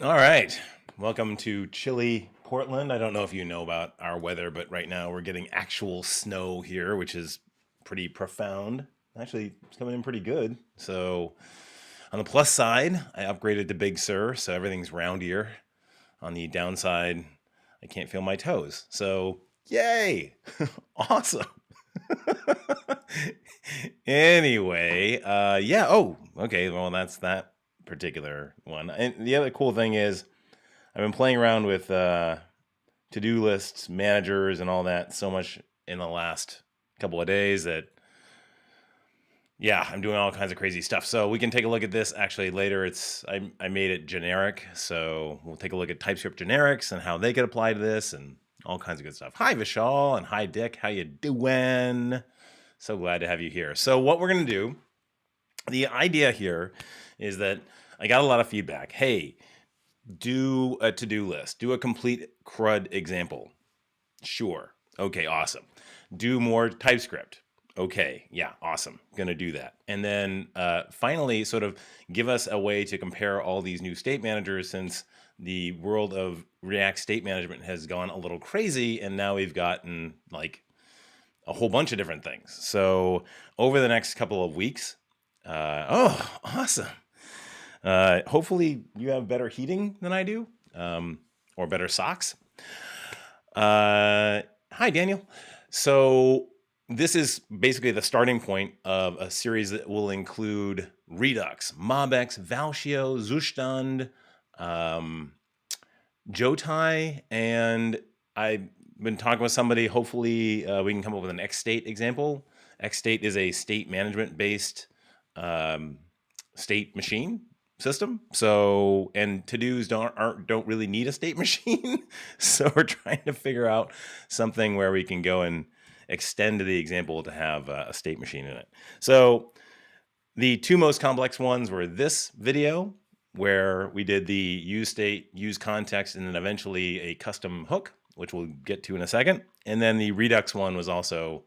All right. Welcome to chilly Portland. I don't know if you know about our weather, but right now we're getting actual snow here, which is pretty profound. Actually, it's coming in pretty good. So, on the plus side, I upgraded to Big Sur, so everything's roundier. On the downside, I can't feel my toes. So, yay! Awesome. Anyway, yeah. Oh, okay. Well, that's that particular one. And the other cool thing is, I've been playing around with to-do lists, managers, and all that so much in the last couple of days that, yeah, I'm doing all kinds of crazy stuff. So we can take a look at this actually later. I made it generic, so we'll take a look at TypeScript generics and how they could apply to this and all kinds of good stuff. Hi, Vishal, and hi, Dick. How you doing? So glad to have you here. So what we're going to do, the idea here is that I got a lot of feedback. Hey, do a to-do list. Do a complete CRUD example. Sure. Okay, awesome. Do more TypeScript. Okay, yeah, awesome. Gonna do that. And then finally, sort of give us a way to compare all these new state managers, since the world of React state management has gone a little crazy, and now we've gotten like a whole bunch of different things. So over the next couple of weeks, oh, awesome. Hopefully you have better heating than I do, or better socks. Hi, Daniel. So this is basically the starting point of a series that will include Redux, MobX, Valtio, Zustand, Jotai, and I've been talking with somebody. Hopefully we can come up with an XState example. XState is a state management based state machine system. So, and to-dos don't really need a state machine. So we're trying to figure out something where we can go and extend the example to have a state machine in it. So the two most complex ones were this video, where we did the useState, useContext, and then eventually a custom hook, which we'll get to in a second. And then the Redux one was also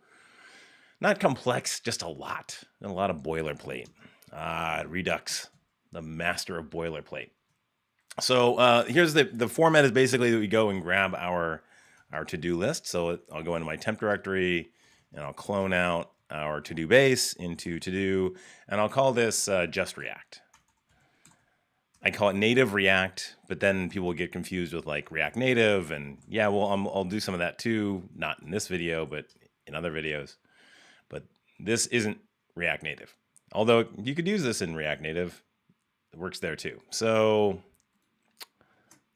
not complex, just a lot of boilerplate. Redux, the master of boilerplate. So here's the format is basically that we go and grab our to-do list. So I'll go into my temp directory and I'll clone out our to-do base into to-do, and I'll call this just React. I call it native React, but then people get confused with like React Native, and yeah, well, I'll do some of that too, not in this video, but in other videos. But this isn't React Native. Although you could use this in React Native, it works there too. So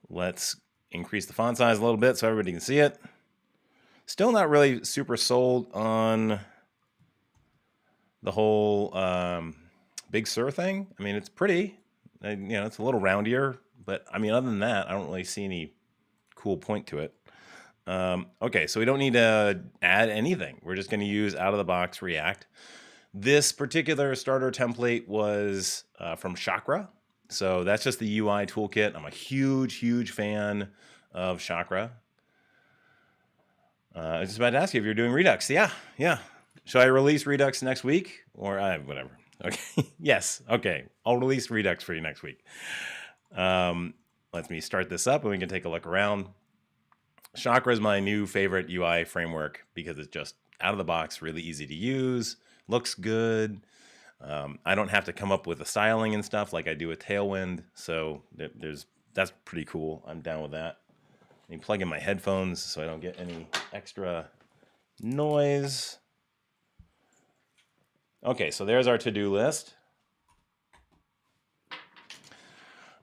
let's increase the font size a little bit so everybody can see it. Still not really super sold on the whole Big Sur thing. I mean, it's pretty. It's a little roundier, but I mean, other than that, I don't really see any cool point to it. Okay, so we don't need to add anything. We're just going to use out-of-the-box React. This particular starter template was from Chakra. So that's just the UI toolkit. I'm a huge fan of Chakra. I was just about to ask you if you're doing Redux. Yeah. Should I release Redux next week? Or whatever. Okay. Yes. Okay. I'll release Redux for you next week. Let me start this up and we can take a look around. Chakra is my new favorite UI framework because it's just out of the box, really easy to use, looks good. I don't have to come up with the styling and stuff like I do with Tailwind. So that's pretty cool. I'm down with that. Let me plug in my headphones so I don't get any extra noise. Okay, so there's our to-do list.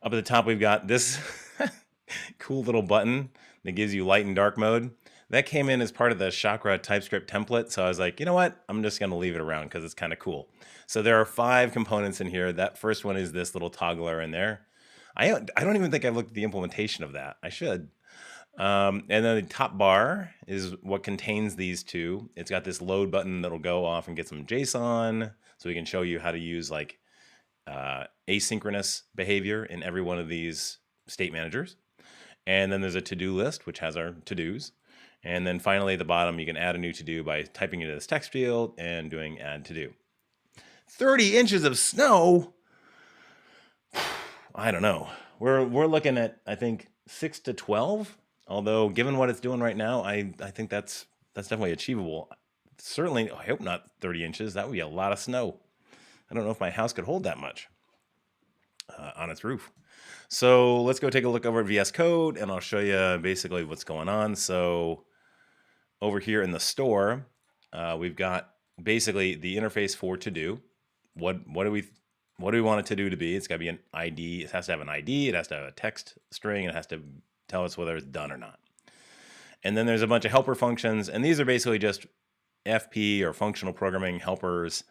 Up at the top, we've got this cool little button that gives you light and dark mode. That came in as part of the Chakra TypeScript template. So I was like, you know what? I'm just going to leave it around because it's kind of cool. So there are 5 components in here. That first one is this little toggler in there. I don't even think I've looked at the implementation of that. I should. And then the top bar is what contains these two. It's got this load button that'll go off and get some JSON. So we can show you how to use like asynchronous behavior in every one of these state managers. And then there's a to-do list, which has our to-dos. And then finally, at the bottom, you can add a new to-do by typing into this text field and doing add to-do. 30 inches of snow? I don't know. we're looking at, I think, 6 to 12. Although given what it's doing right now, I think that's definitely achievable. Certainly, I hope not 30 inches. That would be a lot of snow. I don't know if my house could hold that much on its roof. So let's go take a look over at VS Code, and I'll show you basically what's going on. So over here in the store, we've got basically the interface for to do. What do we want it to do to be? It's got to be an ID. It has to have an ID. It has to have a text string. And it has to tell us whether it's done or not. And then there's a bunch of helper functions, and these are basically just FP or functional programming helpers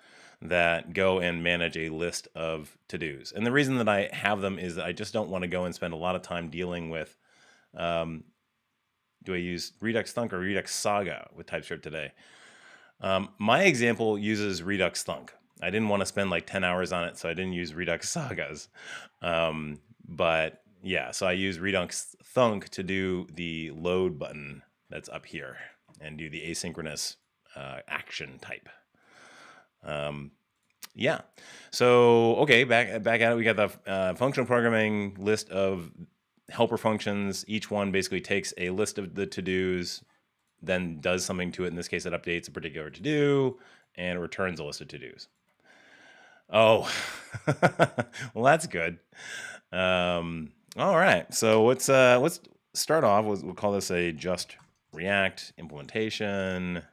that go and manage a list of to-dos. And the reason that I have them is that I just don't want to go and spend a lot of time dealing with, do I use Redux Thunk or Redux Saga with TypeScript today? My example uses Redux Thunk. I didn't want to spend like 10 hours on it, so I didn't use Redux Sagas. But yeah, so I use Redux Thunk to do the load button that's up here and do the asynchronous action type. Yeah. So, okay, back at it. We got the functional programming list of helper functions. Each one basically takes a list of the to-dos, then does something to it. In this case, it updates a particular to-do and returns a list of to-dos. Oh, well, that's good. All right. So let's start off. We'll call this a just React implementation.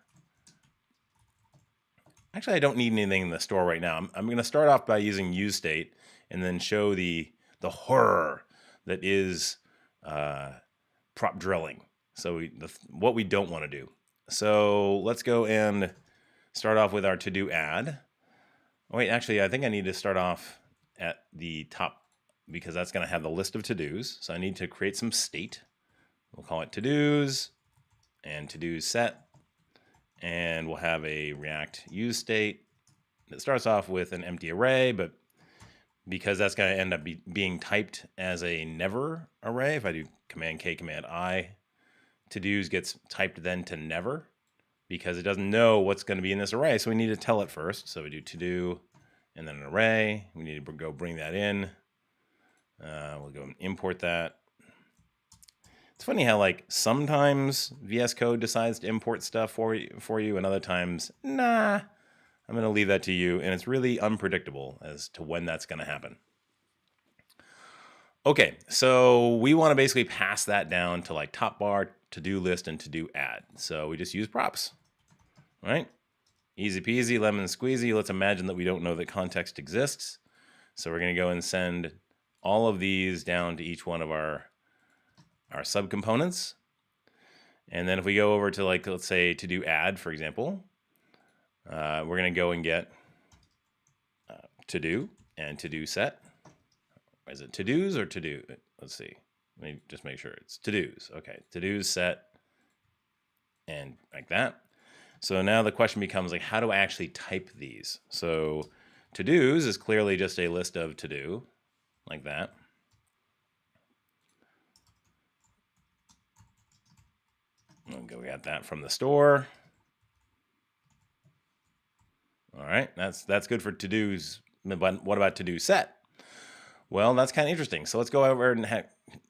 Actually, I don't need anything in the store right now. I'm going to start off by using useState and then show the horror that is prop drilling. So what we don't want to do. So let's go and start off with our ToDo Add. Oh, wait, actually, I think I need to start off at the top because that's going to have the list of to-dos. So I need to create some state. We'll call it to-dos and to-dos set. And we'll have a React useState that starts off with an empty array, but because that's going to end up being typed as a never array, if I do Command K, Command I, to-dos gets typed then to never because it doesn't know what's going to be in this array. So we need to tell it first. So we do to-do and then an array. We need to go bring that in. We'll go and import that. It's funny how like sometimes VS Code decides to import stuff for you and other times, nah, I'm going to leave that to you. And it's really unpredictable as to when that's going to happen. Okay, so we want to basically pass that down to like top bar, to-do list, and ToDo Add. So we just use props, right? Easy peasy, lemon squeezy. Let's imagine that we don't know that context exists. So we're going to go and send all of these down to each one of our subcomponents. And then if we go over to like, let's say ToDo Add, for example, we're going to go and get to-do and to-do set. Is it to-dos or to-do? Let's see. Let me just make sure it's to-dos. Okay, to-dos set and like that. So now the question becomes like, how do I actually type these? So to-dos is clearly just a list of to-do like that. Okay, we got that from the store. All right, that's good for to-dos. But what about to-do set? Well, that's kind of interesting. So let's go over and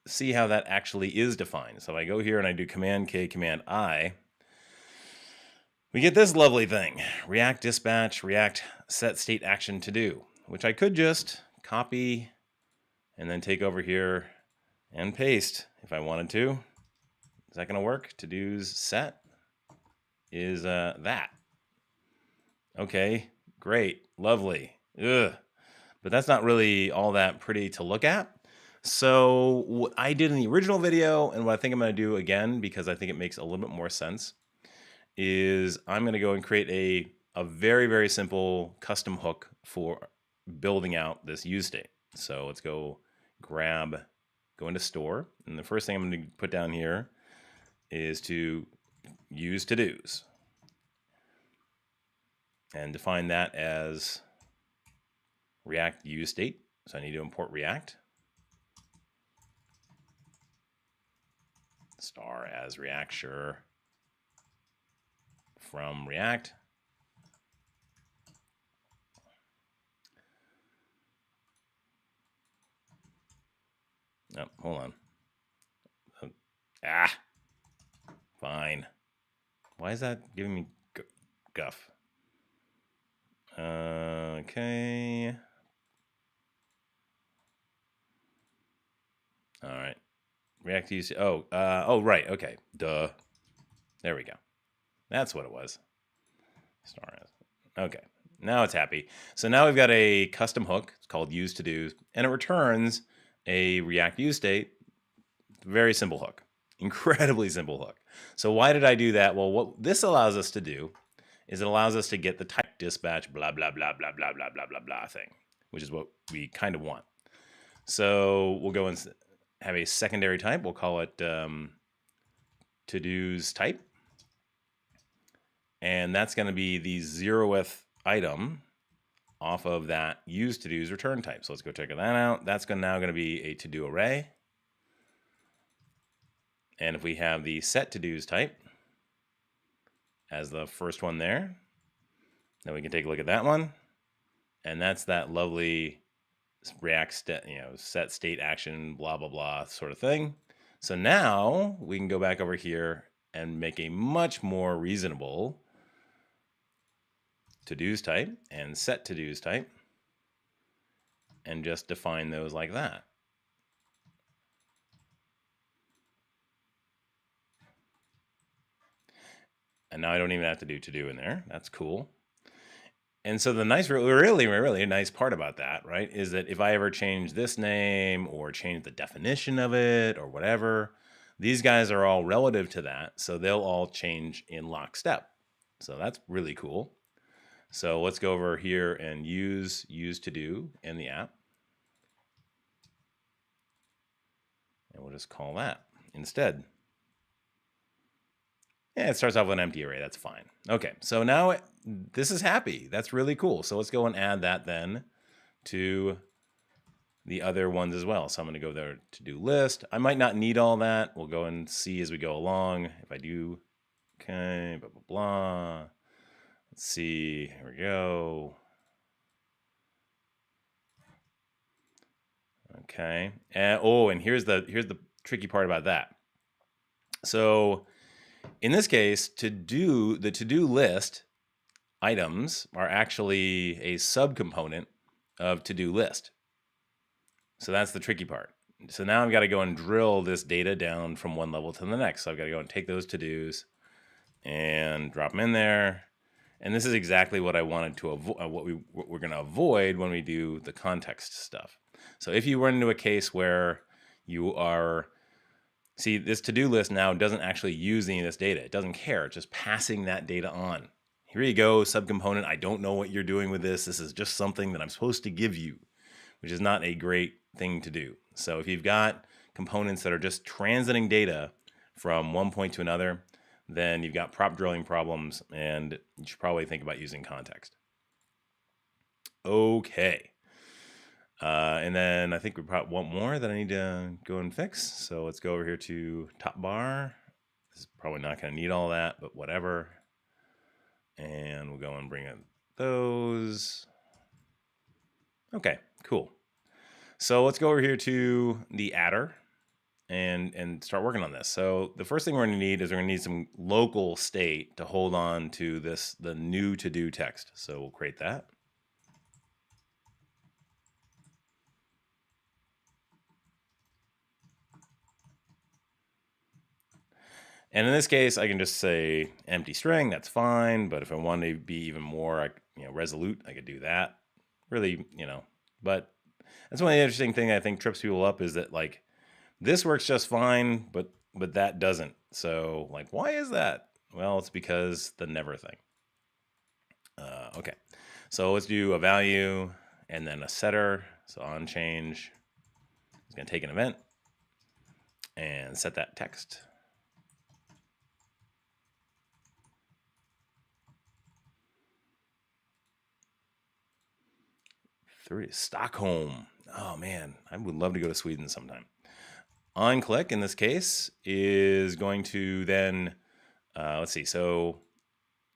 see how that actually is defined. So if I go here and I do Command K, Command I, we get this lovely thing, React dispatch, React set state action to do, which I could just copy and then take over here and paste if I wanted to. Is that going to work? To-dos set is that. Okay, great, lovely. Ugh. But that's not really all that pretty to look at. So what I did in the original video, and what I think I'm going to do again, because I think it makes a little bit more sense, is I'm going to go and create a very, very simple custom hook for building out this useState. So let's go into store. And the first thing I'm going to put down here is to use to-dos. And define that as React useState. So I need to import React. Star as React, sure. From React. Oh, hold on. Fine. Why is that giving me guff? Okay. All right. React to use. Oh, right. Okay. Duh. There we go. That's what it was. Okay. Now it's happy. So now we've got a custom hook. It's called useToDo, and it returns a React useState. Very simple hook. Incredibly simple hook. So why did I do that? Well, what this allows us to do is it allows us to get the type dispatch blah, blah, blah, blah, blah, blah, blah, blah, blah thing, which is what we kind of want. So we'll go and have a secondary type. We'll call it toDo's type. And that's going to be the 0th item off of that useToDo's return type. So let's go check that out. That's now going to be a to-do array. And if we have the setToDo's type as the first one there, then we can take a look at that one. And that's that lovely React set state action, blah, blah, blah sort of thing. So now we can go back over here and make a much more reasonable toDo's type and setToDo's type and just define those like that. And now I don't even have to do to-do in there. That's cool. And so the really nice part about that, right, is that if I ever change this name or change the definition of it or whatever, these guys are all relative to that. So they'll all change in lockstep. So that's really cool. So let's go over here and use useToDo in the app. And we'll just call that instead. Yeah, it starts off with an empty array. That's fine. Okay, so now this is happy. That's really cool. So let's go and add that then to the other ones as well. So I'm going to go there to do list. I might not need all that. We'll go and see as we go along. If I do, okay, blah, blah, blah. Let's see. Here we go. Okay. And here's the tricky part about that. So in this case, the to-do list items are actually a subcomponent of to-do list. So that's the tricky part. So now I've got to go and drill this data down from one level to the next. So I've got to go and take those to-dos and drop them in there. And this is exactly what I wanted to avoid, what we're going to avoid when we do the context stuff. So if you run into a case where you are, see, this to-do list now doesn't actually use any of this data. It doesn't care. It's just passing that data on. Here you go, subcomponent. I don't know what you're doing with this. This is just something that I'm supposed to give you, which is not a great thing to do. So if you've got components that are just transiting data from one point to another, then you've got prop drilling problems, and you should probably think about using context. Okay. And then I think we probably want more that I need to go and fix. So let's go over here to top bar. This is probably not going to need all that, but whatever. And we'll go and bring in those. Okay, cool. So let's go over here to the adder and start working on this. So the first thing we're going to need is we're going to need some local state to hold on to the new to-do text. So we'll create that. And in this case, I can just say empty string. That's fine. But if I want to be even more, resolute, I could do that. Really, But that's one of the interesting thing I think trips people up is that like this works just fine, but that doesn't. So like, why is that? Well, it's because the never thing. Okay, so let's do a value and then a setter. So on change, it's going to take an event and set that text. Stockholm. Oh man, I would love to go to Sweden sometime. OnClick in this case is going to then, let's see. So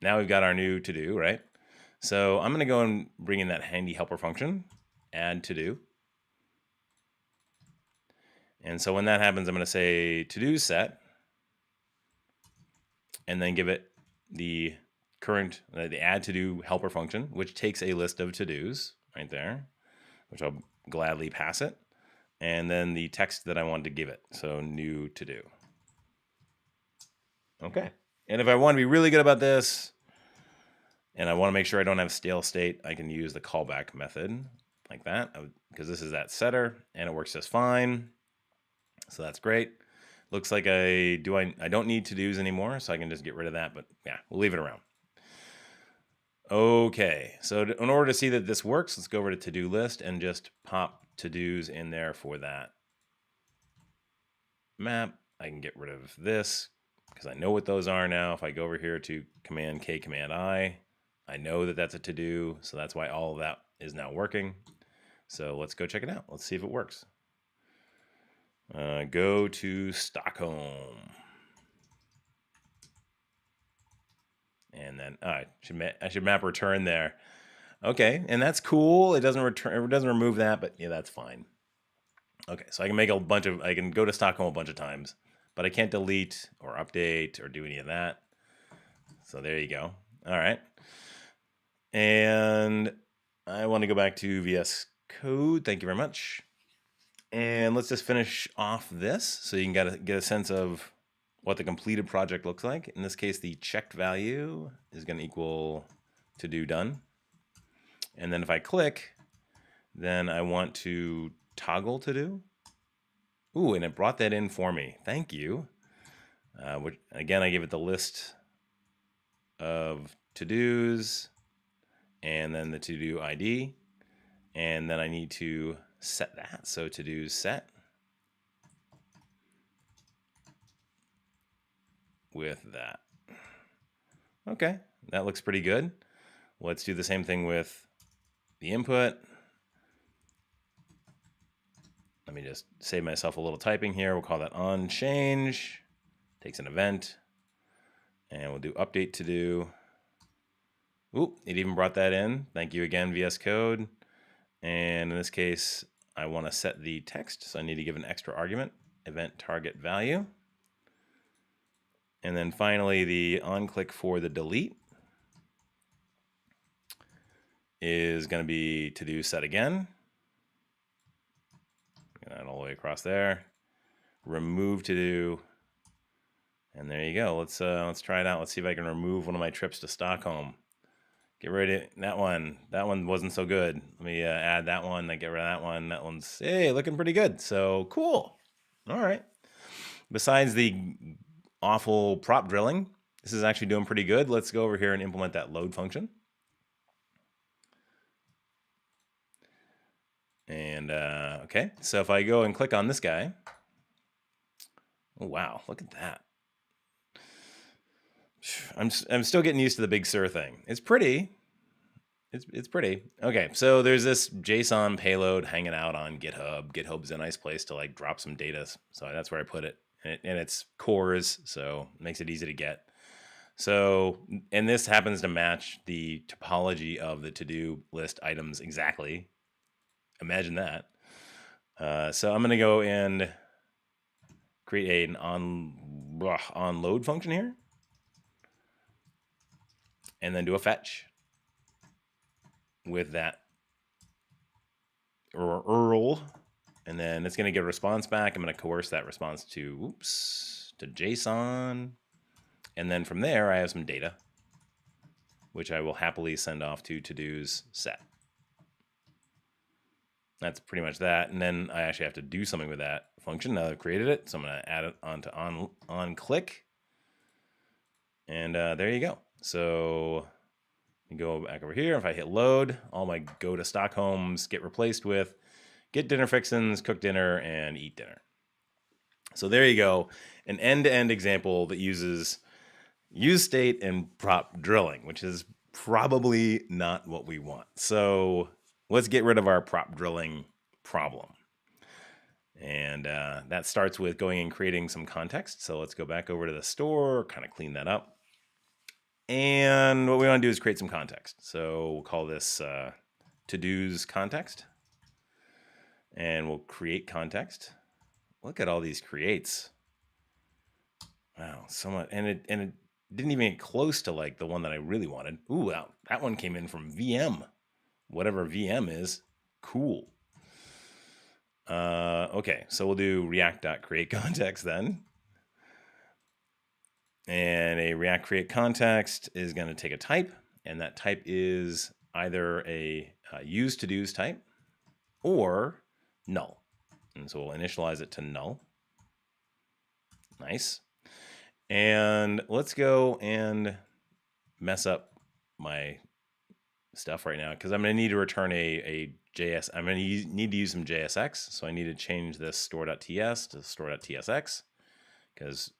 now we've got our new to do, right? So I'm going to go and bring in that handy helper function, add to do. And so when that happens, I'm going to say to-do set, and then give it the current, the add to-do helper function, which takes a list of to-dos right there, which I'll gladly pass it. And then the text that I wanted to give it. So new to-do. Okay. And if I want to be really good about this, and I want to make sure I don't have stale state, I can use the callback method like that, because this is that setter, and it works just fine. So that's great. Looks like I don't need to-dos anymore, so I can just get rid of that, but yeah, we'll leave it around. Okay, so in order to see that this works, let's go over to to-do list and just pop to-dos in there for that map. I can get rid of this because I know what those are now. If I go over here to Command K, Command I know that that's a to-do, so that's why all of that is now working. So let's go check it out. Let's see if it works. Go to Stockholm. And then I should map return there. Okay, and that's cool. It doesn't return. It doesn't remove that, but yeah, that's fine. Okay, so I can make I can go to Stockholm a bunch of times, but I can't delete or update or do any of that. So there you go. All right. And I want to go back to VS Code. Thank you very much. And let's just finish off this so you can get a sense of what the completed project looks like. In this case, the checked value is going to equal to-do done. And then if I click, then I want to toggle to-do. Ooh, and it brought that in for me. Thank you. Which, again, I give it the list of to-dos and then the to-do ID. And then I need to set that. So to-do set with that. Okay, that looks pretty good. Let's do the same thing with the input. Let me just save myself a little typing here. We'll call that on change. Takes an event. And we'll do update to do. Oop, it even brought that in. Thank you again, VS Code. And in this case, I want to set the text. So I need to give an extra argument, event target value. And then finally, the on click for the delete is going to be to do set again. That all the way across there. Remove to do. And there you go. Let's try it out. Let's see if I can remove one of my trips to Stockholm. Get rid of that one. That one wasn't so good. Let me add that one. Then get rid of that one. That one's, hey, looking pretty good. So cool. All right. Besides the awful prop drilling, this is actually doing pretty good. Let's go over here and implement that load function. And okay, so if I go and click on this guy, oh wow, look at that. I'm still getting used to the Big Sur thing. It's pretty. It's pretty. Okay, so there's this JSON payload hanging out on GitHub. GitHub's a nice place to like drop some data, so that's where I put it. And it's cores, so it makes it easy to get. So, and this happens to match the topology of the to-do list items exactly. Imagine that. So I'm going to go and create an onload function here. And then do a fetch with that URL. And then it's going to get a response back. I'm going to coerce that response to JSON. And then from there, I have some data, which I will happily send off to to-dos set. That's pretty much that. And then I actually have to do something with that function now that I've created it. So I'm going to add it onto on click. And there you go. So you go back over here. If I hit load, all my go to Stockholms get replaced with get dinner fixins, cook dinner, and eat dinner. So there you go. An end-to-end example that uses useState and prop drilling, which is probably not what we want. So let's get rid of our prop drilling problem. And that starts with going and creating some context. So let's go back over to the store, kind of clean that up. And what we want to do is create some context. So we'll call this to-dos context. And we'll create context. look at all these creates. Wow, so much, and it didn't even get close to like the one that I really wanted. Ooh, wow, that one came in from VM, whatever VM is. Cool. Okay, so we'll do react.createContext then. And a React create context is going to take a type, and that type is either a useToDo's type or null. And so we'll initialize it to null. Nice. And let's go and mess up my stuff right now because I'm going to need to return a JS. I'm going to need to use some JSX. So I need to change this store.ts to store.tsx because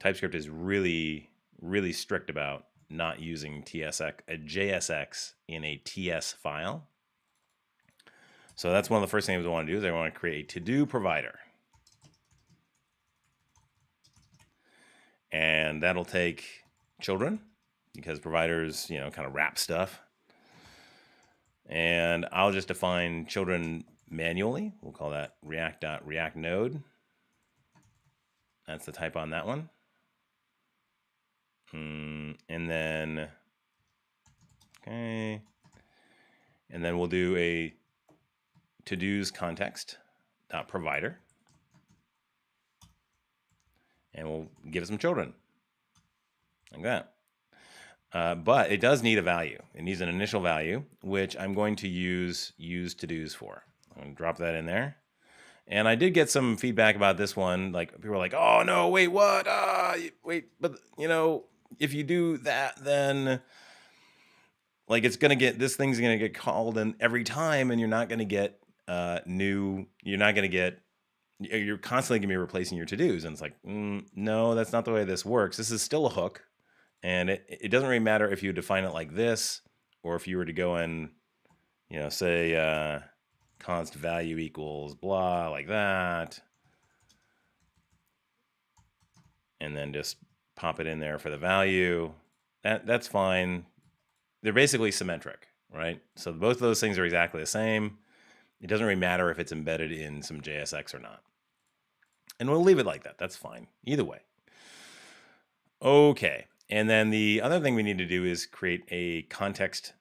TypeScript is really, really strict about not using JSX in a TS file. So that's one of the first things I want to do is I want to create a to-do provider. And that'll take children because providers, you know, kind of wrap stuff. And I'll just define children manually. We'll call that react.reactNode. That's the type on that one. And then, okay. And then we'll do a to-do's context.provider. And we'll give it some children, like that. But it does need a value. It needs an initial value, which I'm going to use useToDo's for. I'm going to drop that in there. And I did get some feedback about this one. Like people were like, "Oh no, wait, what? Wait, but you know, if you do that, then like it's gonna get this thing's gonna get called in every time, and you're not gonna get new. You're not gonna get. You're constantly gonna be replacing your to-dos." And it's like, no, that's not the way this works. This is still a hook. And it doesn't really matter if you define it like this, or if you were to go and, you know, say const value equals blah, like that. And then just pop it in there for the value. That's fine. They're basically symmetric, right? So both of those things are exactly the same. It doesn't really matter if it's embedded in some JSX or not. And we'll leave it like that. That's fine. Either way. Okay. And then the other thing we need to do is create a context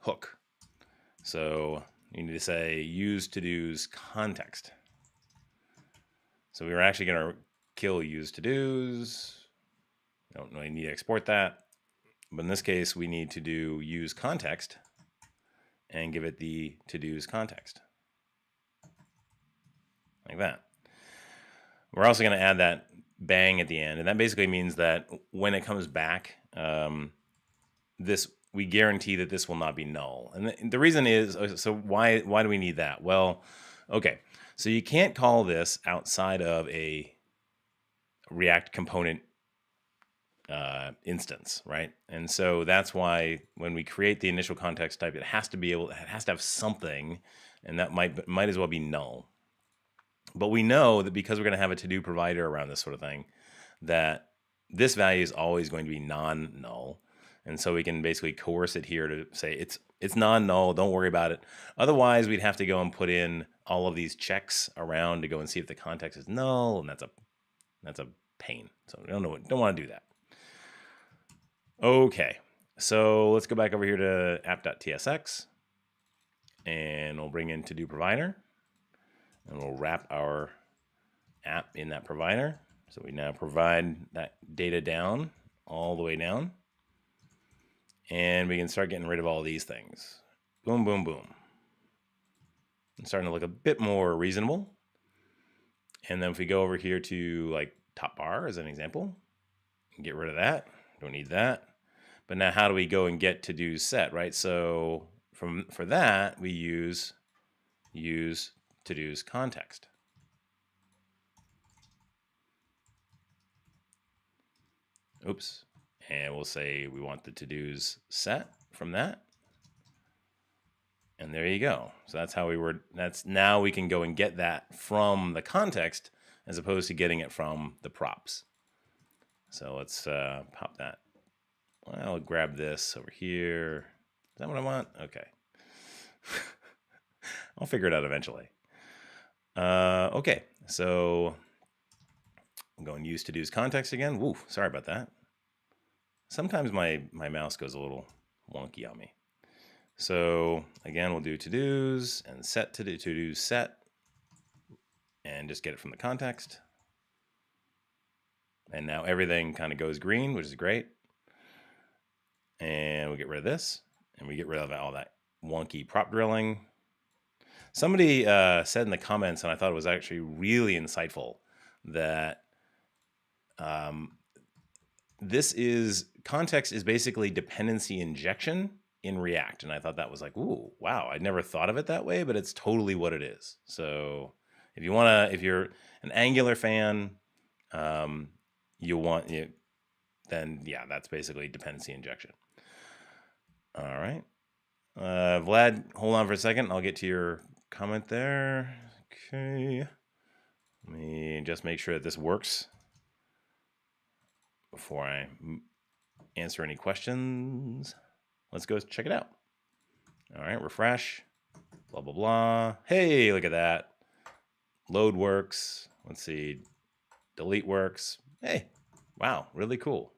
hook. So you need to say useToDo's context. So we were actually going to kill useToDo's. Don't really need to export that. But in this case, we need to do useContext and give it the to-do's context. Like that. We're also going to add that bang at the end, and that basically means that when it comes back, we guarantee that this will not be null. And the reason is, so why do we need that? Well, okay, so you can't call this outside of a React component instance, right? And so that's why when we create the initial context type, it has to have something, and that might as well be null. But we know that because we're going to have a to-do provider around this sort of thing, that this value is always going to be non-null. And so we can basically coerce it here to say it's non-null, don't worry about it. Otherwise, we'd have to go and put in all of these checks around to go and see if the context is null, and that's a pain. So we don't want to do that. Okay, so let's go back over here to app.tsx, and we'll bring in to-do provider. And we'll wrap our app in that provider. So we now provide that data down, all the way down. And we can start getting rid of all these things. Boom, boom, boom. It's starting to look a bit more reasonable. And then if we go over here to like top bar as an example, get rid of that. Don't need that. But now how do we go and get to-do set, right? So for that, we use to-do's context. Oops. And we'll say we want the to-do's set from that. And there you go. So that's how now we can go and get that from the context as opposed to getting it from the props. So let's pop that. Well, I'll grab this over here. Is that what I want? Okay. I'll figure it out eventually. Okay, so I'm going to use to-dos context again. Woo, sorry about that. Sometimes my mouse goes a little wonky on me. So again, we'll do to-dos and set to-dos set, and just get it from the context. And now everything kind of goes green, which is great. And we get rid of this, and we get rid of all that wonky prop drilling. Somebody said in the comments, and I thought it was actually really insightful, that context is basically dependency injection in React. And I thought that was like, ooh, wow, I never thought of it that way, but it's totally what it is. So if you're an Angular fan, then yeah, that's basically dependency injection. All right. Vlad, hold on for a second. I'll get to your comment there. Okay. Let me just make sure that this works before I answer any questions. Let's go check it out. All right, refresh, blah, blah, blah. Hey, look at that. Load works. Let's see. Delete works. Hey, wow, really cool.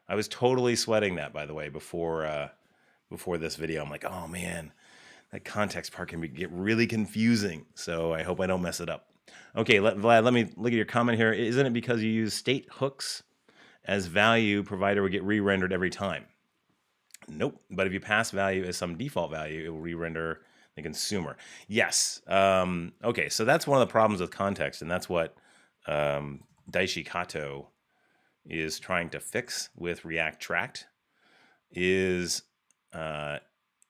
I was totally sweating that, by the way, before this video. I'm like, oh man, that context part can get really confusing. So I hope I don't mess it up. Okay, Vlad, let me look at your comment here. Isn't it because you use state hooks as value, provider would get re-rendered every time? Nope. But if you pass value as some default value, it will re-render the consumer. Yes. Okay, so that's one of the problems with context, and that's what useCoTo is trying to fix with React Tract. And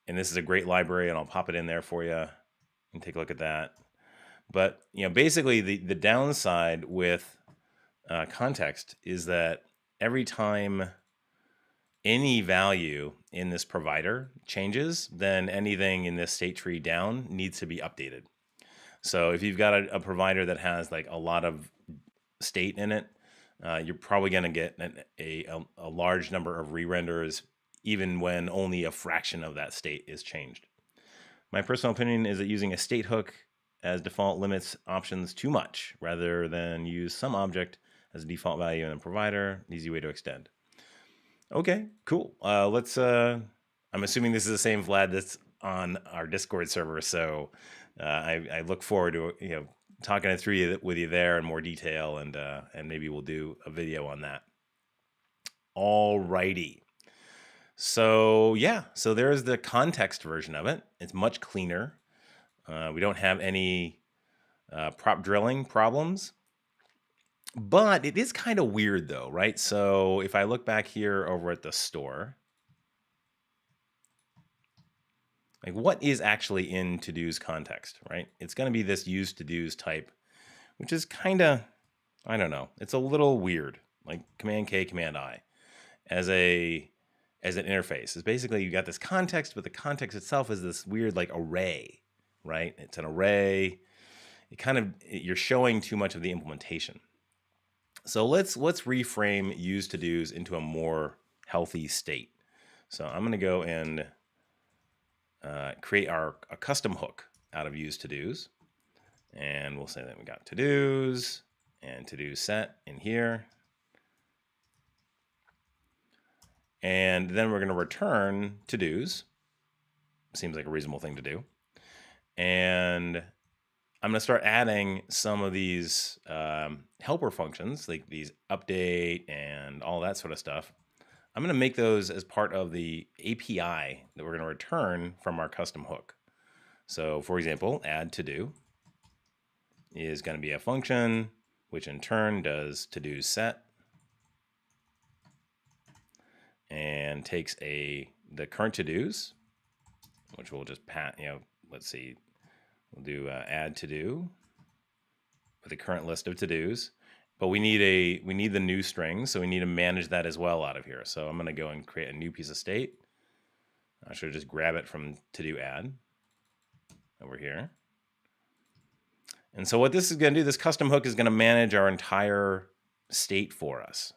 this is a great library, and I'll pop it in there for you and take a look at that. But basically the downside with context is that every time any value in this provider changes, then anything in this state tree down needs to be updated. So if you've got a provider that has like a lot of state in it, you're probably going to get a large number of re-renders, even when only a fraction of that state is changed. My personal opinion is that using a state hook as default limits options too much, rather than use some object as a default value in a provider. An easy way to extend. Okay, cool. I'm assuming this is the same Vlad that's on our Discord server, so I look forward to talking it through with you there in more detail, and maybe we'll do a video on that. Alrighty. So yeah, so there's the context version of it. It's much cleaner. We don't have any prop drilling problems. But it is kind of weird though, right? So if I look back here over at the store, like what is actually in to-dos context, right? It's going to be this useToDos type, which is kind of, I don't know, it's a little weird, like Command K, Command I, as an interface. It's basically you got this context, but the context itself is this weird like array, right? It's an array. You're showing too much of the implementation. So let's reframe useToDos into a more healthy state. So I'm going to go and create a custom hook out of useToDos, and we'll say that we got to-dos and to-do set in here, and then we're going to return to-dos. Seems like a reasonable thing to do, and I'm going to start adding some of these helper functions, like these update and all that sort of stuff. I'm going to make those as part of the API that we're going to return from our custom hook. So for example, add to do is going to be a function, which in turn does to-do set and takes the current to-dos, which we'll just let's see. We'll do add to do with the current list of to-dos, but we need the new string, so we need to manage that as well out of here. So I'm going to go and create a new piece of state. I should just grab it from ToDo Add over here. And so what this is going to do, this custom hook is going to manage our entire state for us,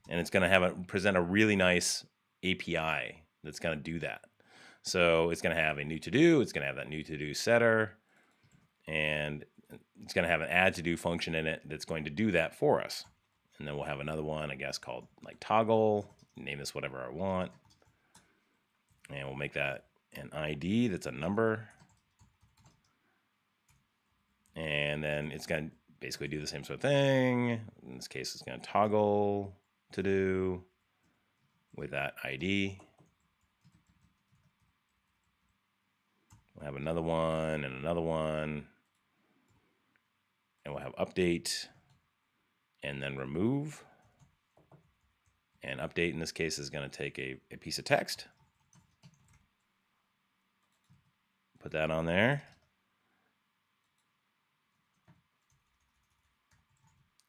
and it's going to present a really nice API that's going to do that. So it's going to have a new to-do. It's going to have that new to-do setter. and it's going to have an add to do function in it that's going to do that for us. And then we'll have another one, I guess, called like toggle. Name this whatever I want. And we'll make that an ID that's a number. And then it's going to basically do the same sort of thing. In this case, it's going to toggle to do with that ID. We'll have another one and another one. And we'll have update and then remove. And update in this case is going to take a piece of text. Put that on there.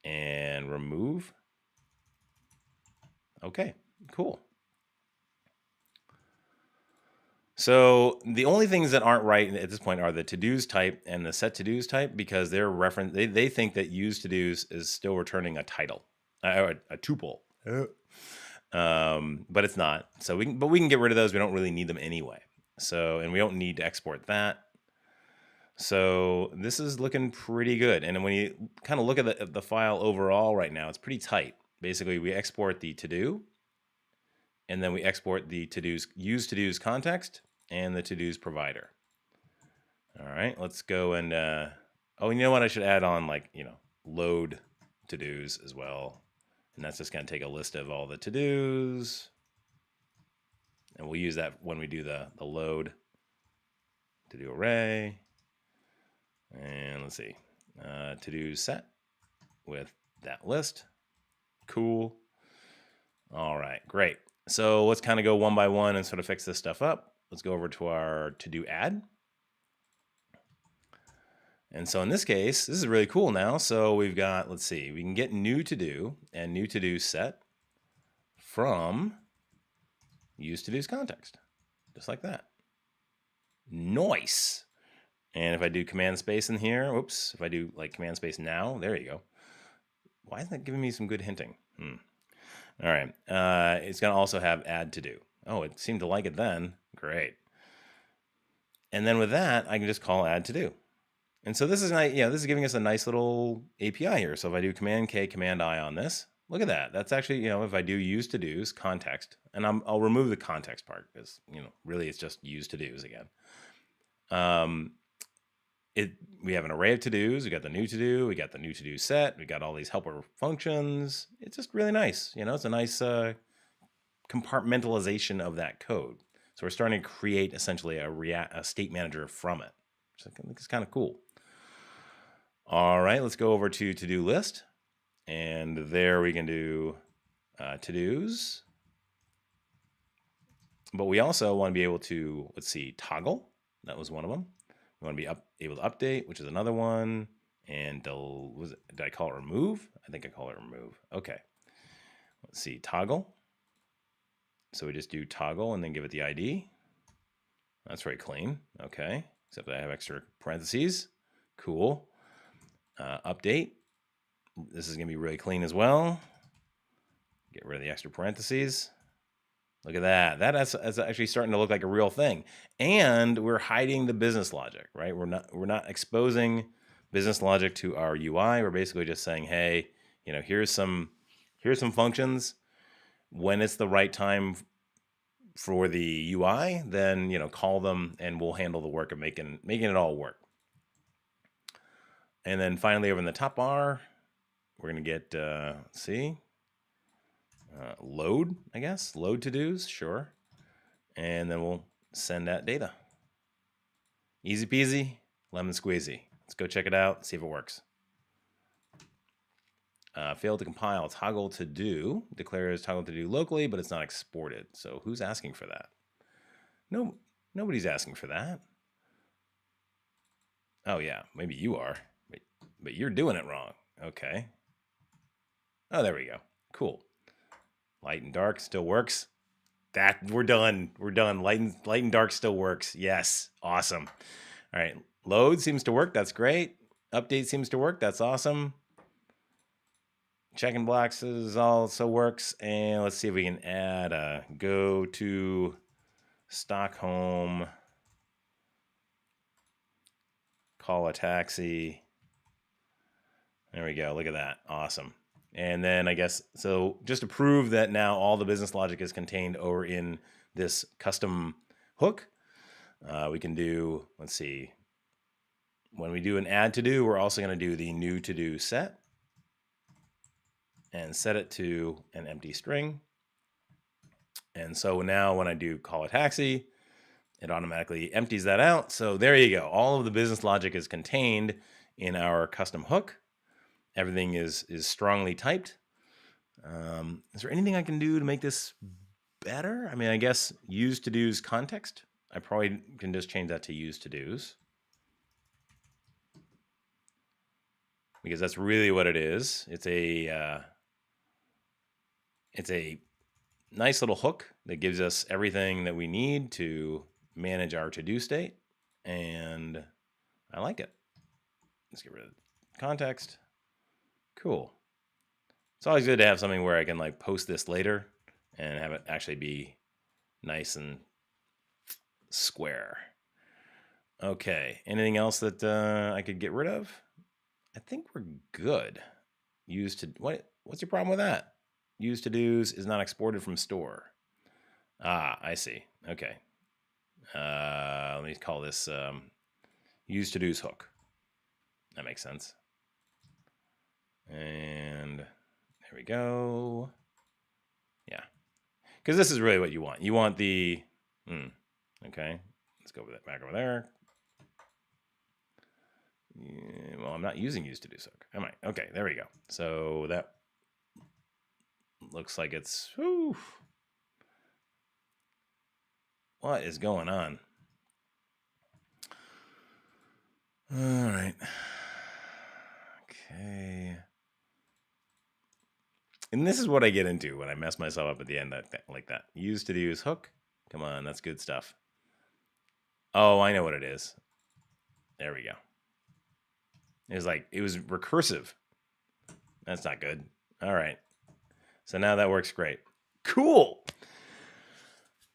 And remove. Okay, cool. So the only things that aren't right at this point are the to-dos type and the set to-dos type, because they're they think that useToDos is still returning a title, a tuple. But it's not. So we can get rid of those. We don't really need them anyway. So, and we don't need to export that. So this is looking pretty good. And when you kind of look at the file overall right now, it's pretty tight. Basically, we export the to-do, and then we export the to-dos, useToDo's context, and the to-dos provider. All right, let's go and, oh, you know what? I should add on, like, load to-dos as well. And that's just going to take a list of all the to-dos. And we'll use that when we do the load to-do array. And let's see, to-do set with that list. Cool. All right, great. So let's kind of go one by one and sort of fix this stuff up. Let's go over to our ToDo Add. And so in this case, this is really cool now. So we've got, let's see, we can get new to-do and new to-do set from useToDo's context, just like that. Nice. And if I do command space in here, whoops, if I do like command space now, there you go. Why isn't that giving me some good hinting? All right, it's gonna also have add to do. Oh, it seemed to like it then, great. And then with that, I can just call add to do. And so this is nice, this is giving us a nice little API here. So if I do command K, command I on this, look at that. That's actually, if I do useToDo's context, and I'll remove the context part because, really it's just useToDo's again. We have an array of to-dos. We got the new to-do. We got the new to-do set. We got all these helper functions. It's just really nice. It's a nice compartmentalization of that code. So we're starting to create essentially a state manager from it, which I think is kind of cool. All right, let's go over to to-do list. And there we can do to-dos. But we also want to be able to, let's see, toggle. That was one of them. We want to be able to update, which is another one. And did I call it remove? I think I call it remove. Okay. Let's see, toggle. So we just do toggle and then give it the ID. That's very clean. Okay. Except that I have extra parentheses. Cool. Update. This is going to be really clean as well. Get rid of the extra parentheses. Look at that. That's actually starting to look like a real thing. And we're hiding the business logic, right? We're not exposing business logic to our UI. We're basically just saying, hey, here's some functions. When it's the right time for the UI, then call them and we'll handle the work of making it all work. And then finally over in the top bar, we're going to get let's see. Load, I guess. Load to-dos, sure. And then we'll send that data. Easy peasy, lemon squeezy. Let's go check it out, see if it works. Failed to compile toggle to do. Declares toggle to do locally, but it's not exported. So who's asking for that? No, nobody's asking for that. Oh yeah, maybe you are, but you're doing it wrong. Okay. Oh, there we go. Cool. Light and dark still works. We're done. We're done. Light and dark still works. Yes. Awesome. All right. Load seems to work. That's great. Update seems to work. That's awesome. Checking blocks also works. And let's see if we can add a go to Stockholm call a taxi. There we go. Look at that. Awesome. And then I guess, so just to prove that now all the business logic is contained over in this custom hook, we can do, let's see, when we do an add to do, we're also going to do the new to do set and set it to an empty string. And so now when I do call a taxi, it automatically empties that out. So there you go. All of the business logic is contained in our custom hook. Everything is strongly typed. Is there anything I can do to make this better? I mean, I guess useToDo's context. I probably can just change that to useToDo's, because that's really what it is. It's a nice little hook that gives us everything that we need to manage our to-do state, and I like it. Let's get rid of context. Cool. It's always good to have something where I can like post this later and have it actually be nice and square. Okay. Anything else that I could get rid of? I think we're good. What's your problem with that? useToDo's is not exported from store. Ah, I see. Okay. Let me call this useToDo's hook. That makes sense. And there we go. Yeah. Because this is really what you want. You want the, okay. Let's go with that back over there. Yeah, well, I'm not using useToDo's hook, am I? Okay, there we go. So that looks like it's, whew. What is going on? All right. Okay. And this is what I get into when I mess myself up at the end like that. useToDo's hook. Come on, that's good stuff. Oh, I know what it is. There we go. It was recursive. That's not good. All right. So now that works great. Cool.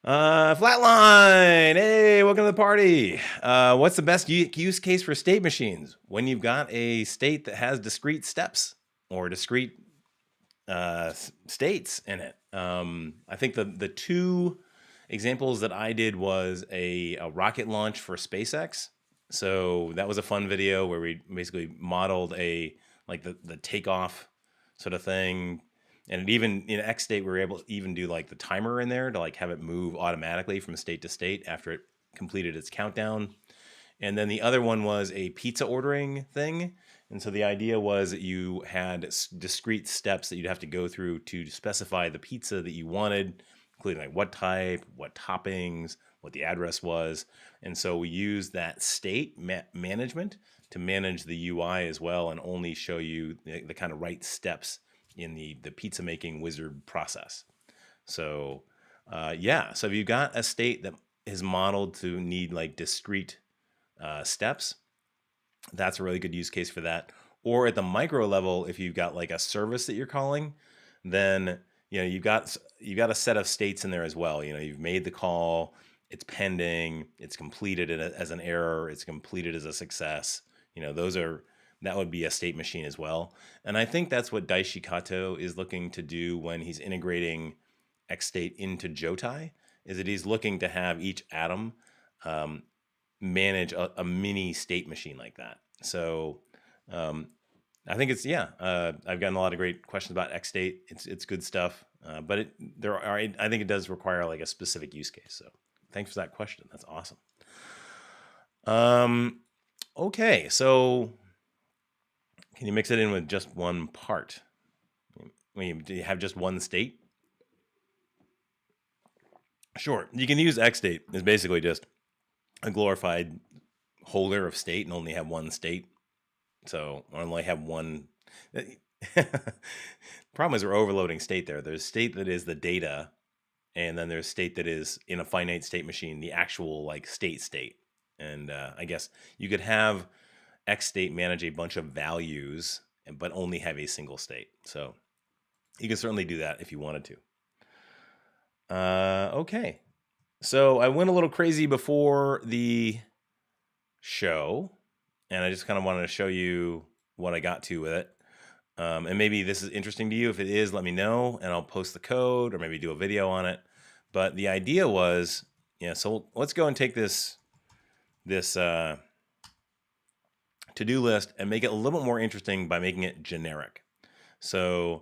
Flatline. Hey, welcome to the party. What's the best use case for state machines? When you've got a state that has discrete steps or discrete states in it. I think the two examples that I did was a rocket launch for SpaceX. So that was a fun video where we basically modeled the takeoff sort of thing. And it even in XState, we were able to even do like the timer in there to like have it move automatically from state to state after it completed its countdown. And then the other one was a pizza ordering thing. And so the idea was that you had discrete steps that you'd have to go through to specify the pizza that you wanted, including like what type, what toppings, what the address was. And so we used that state management to manage the UI as well and only show you the kind of right steps in the pizza making wizard process. So yeah, so if you've got a state that is modeled to need like discrete steps, that's a really good use case for that. Or at the micro level, if you've got like a service that you're calling, then you've got a set of states in there as well. You've made the call, it's pending, it's completed as an error, it's completed as a success. That would be a state machine as well. And I think that's what Daishi Kato is looking to do when he's integrating XState into Jotai, is that he's looking to have each atom manage a mini state machine like that. So I think it's, I've gotten a lot of great questions about XState. It's good stuff, but I think it does require like a specific use case. So thanks for that question. That's awesome. Okay, so can you mix it in with just one part? Do you have just one state? Sure, you can use XState. It's basically just a glorified holder of state and only have one state. So I only have one. Problem is we're overloading state there. There's state that is the data, and then there's state that is in a finite state machine, the actual like state. And I guess you could have XState manage a bunch of values, but only have a single state. So you can certainly do that if you wanted to. Okay. So I went a little crazy before the show, and I just kind of wanted to show you what I got to with it. And maybe this is interesting to you. If it is, let me know, and I'll post the code or maybe do a video on it. But the idea was, so let's go and take this to-do list and make it a little bit more interesting by making it generic. So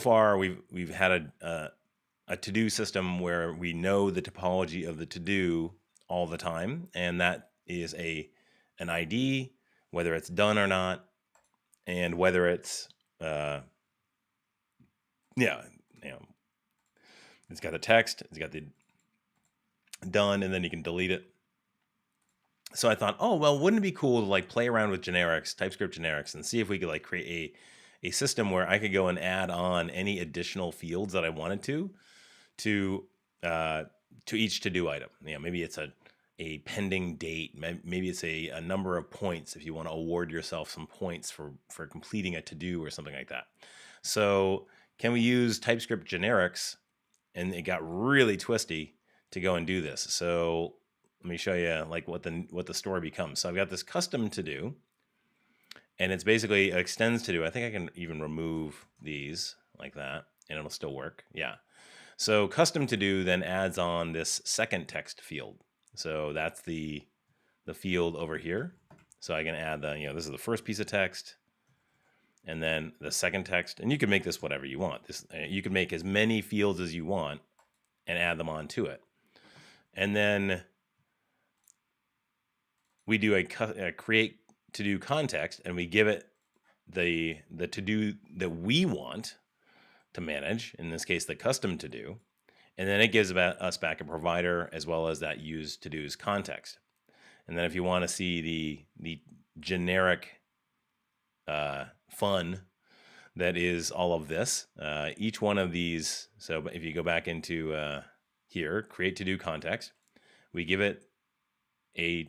far we've had a to-do system where we know the topology of the to-do all the time, and that is an ID, whether it's done or not, and whether it's it's got the text, it's got the done, and then you can delete it. So I thought, oh, well, wouldn't it be cool to like play around with generics, TypeScript generics, and see if we could like create a system where I could go and add on any additional fields that I wanted to each to-do item. Maybe it's a pending date. Maybe it's a number of points if you want to award yourself some points for completing a to-do or something like that. So can we use TypeScript generics? And it got really twisty to go and do this. So let me show you like what the story becomes. So I've got this custom to do, and it's basically, it extends to do. I think I can even remove these like that, and it'll still work. Yeah. So custom to do then adds on this second text field. So that's the field over here. So I can add this is the first piece of text, and then the second text, and you can make this whatever you want. You can make as many fields as you want and add them onto it. And then we do a create to do context, and we give it the to do that we want to manage, in this case the custom to do, and then it gives us back a provider as well as that useToDo's context. And then if you want to see the generic fun that is all of this, each one of these, so if you go back into here, create to do context, we give it a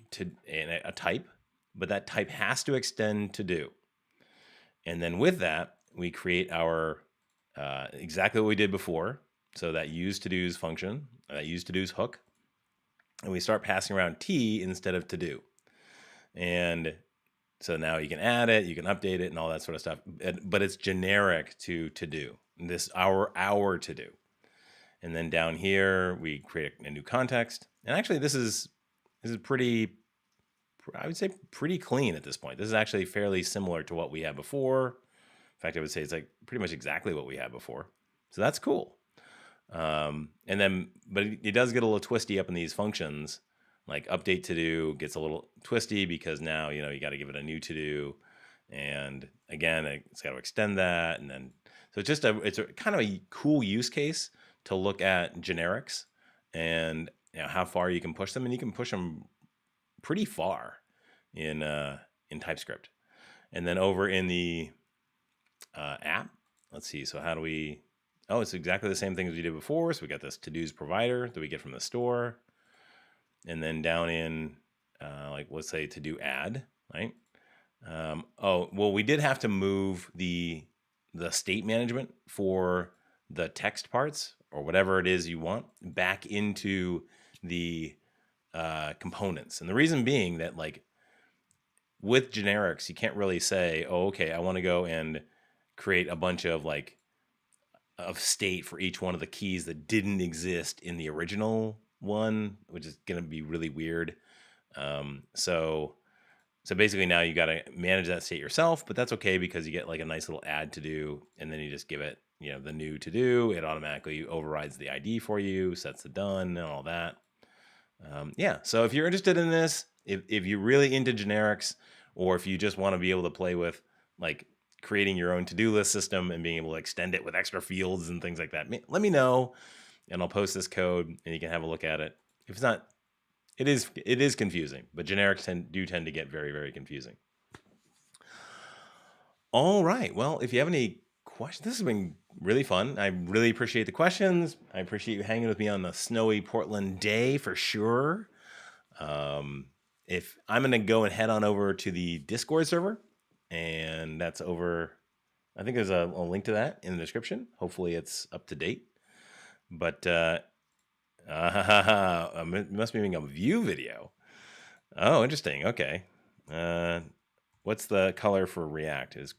type, but that type has to extend to do. And then with that, we create our exactly what we did before. So that useToDo's function, that useToDo's hook, and we start passing around t instead of to do. And so now you can add it, you can update it, and all that sort of stuff. But it's generic to do. This our to do. And then down here we create a new context. And actually, this is pretty, I would say, pretty clean at this point. This is actually fairly similar to what we had before. In fact, I would say it's like pretty much exactly what we had before. So that's cool. And then, but it does get a little twisty up in these functions. Like update to do gets a little twisty because now, you got to give it a new to do. And again, it's got to extend that. And then, so it's a kind of a cool use case to look at generics and how far you can push them. And you can push them pretty far in TypeScript. And then over in the app, let's see. So how do we, it's exactly the same thing as we did before. So we got this to-dos provider that we get from the store. And then down in, let's say to-do add, right? Well, we did have to move the state management for the text parts or whatever it is you want back into the components. And the reason being that with generics, you can't really say, okay, I want to go and create a bunch of of state for each one of the keys that didn't exist in the original one, which is going to be really weird. So basically now you got to manage that state yourself, but that's okay because you get a nice little add to do, and then you just give it, the new to do. It automatically overrides the ID for you, sets the done and all that. So if you're interested in this, if you're really into generics, or if you just want to be able to play with creating your own to-do list system and being able to extend it with extra fields and things like that, let me know, and I'll post this code and you can have a look at it. If it's not, it is confusing, but generics tend to get very, very confusing. All right. Well, if you have any questions, this has been really fun. I really appreciate the questions. I appreciate you hanging with me on the snowy Portland day for sure. If I'm going to go and head on over to the Discord server, and that's over, I think there's a link to that in the description. Hopefully it's up to date. But it must be making a view video. Oh, interesting. Okay. What's the color for React? Is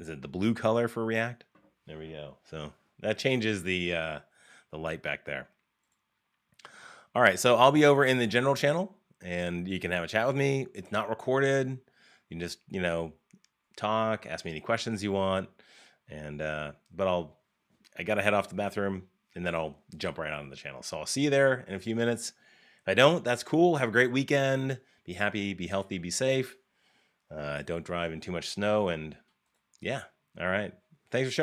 it the blue color for React? There we go. So that changes the light back there. All right, so I'll be over in the general channel, and you can have a chat with me. It's not recorded. You can just, talk, ask me any questions you want, and but I gotta head off to the bathroom, and then I'll jump right on the channel. So I'll see you there in a few minutes. If I don't, that's cool. Have a great weekend. Be happy, be healthy, be safe. Don't drive in too much snow, and yeah. All right. Thanks for showing.